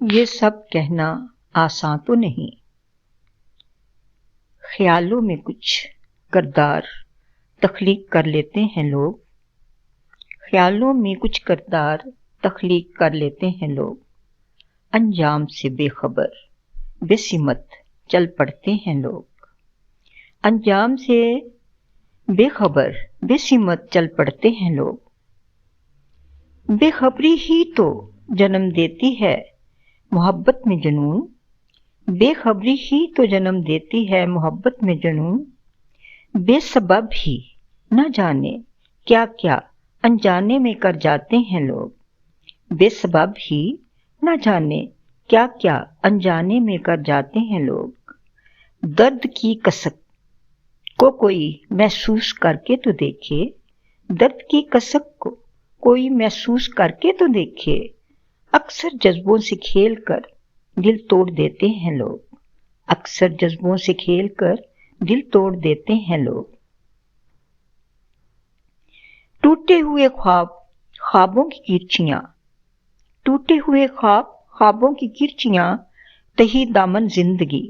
یہ سب کہنا آسان تو نہیں۔ خیالوں میں کچھ کردار تخلیق کر لیتے ہیں لوگ، خیالوں میں کچھ کردار تخلیق کر لیتے ہیں لوگ، انجام سے بے خبر بے سمت چل پڑتے ہیں لوگ، انجام سے بے خبر بے سمت چل پڑتے ہیں لوگ۔ بے خبری ہی تو جنم دیتی ہے محبت میں جنون، بے خبری ہی تو جنم دیتی ہے محبت میں جنون، بے سبب ہی نہ جانے کیا کیا انجانے میں کر جاتے ہیں لوگ، بے سبب ہی نہ جانے کیا کیا انجانے میں کر جاتے ہیں لوگ۔ درد کی کسک کو کوئی محسوس کر کے تو دیکھے، درد کی کسک کو کوئی محسوس کر کے تو دیکھے، اکثر جذبوں سے کھیل کر دل توڑ دیتے ہیں لوگ، اکثر جذبوں سے کھیل کر دل توڑ دیتے ہیں لوگ۔ ٹوٹے ہوئے خواب خوابوں کی کرچیاں، ٹوٹے ہوئے خواب خوابوں کی کرچیاں تہی دامن زندگی،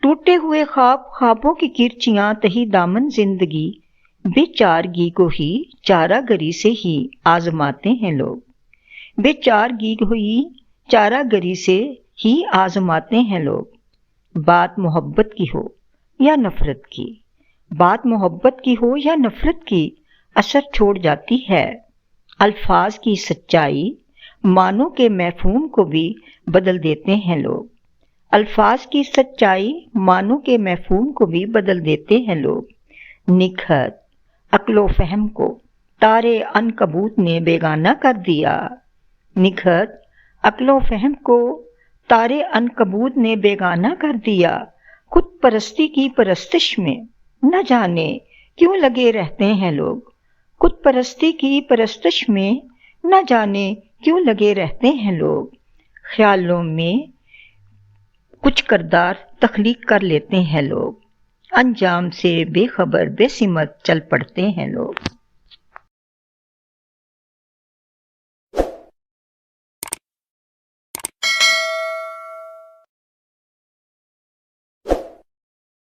ٹوٹے ہوئے خواب خوابوں کی کرچیاں تہی دامن زندگی، بے چارگی کو ہی چارہ گری سے ہی آزماتے ہیں لوگ، بے چارگی کو ہی چارہ گری سے ہی آزماتے ہیں لوگ۔ بات محبت کی ہو یا نفرت کی، بات محبت کی ہو یا نفرت کی، اثر چھوڑ جاتی ہے۔ الفاظ کی سچائی معنوں کے مفہوم کو بھی بدل دیتے ہیں لوگ، الفاظ کی سچائی معنوں کے مفہوم کو بھی بدل دیتے ہیں لوگ۔ نکہت عقل و فہم کو تارے عنکبوت نے بیگانہ کر دیا، نکہت عقل و فہم کو تارے عنکبوت نے بیگانہ کر دیا، خود پرستی کی پرستش میں نہ جانے کیوں لگے رہتے ہیں لوگ، خود پرستی کی پرستش میں نہ جانے کیوں لگے رہتے ہیں لوگ۔ خیالوں میں کچھ کردار تخلیق کر لیتے ہیں لوگ، انجام سے بے خبر بے سمت چل پڑتے ہیں لوگ۔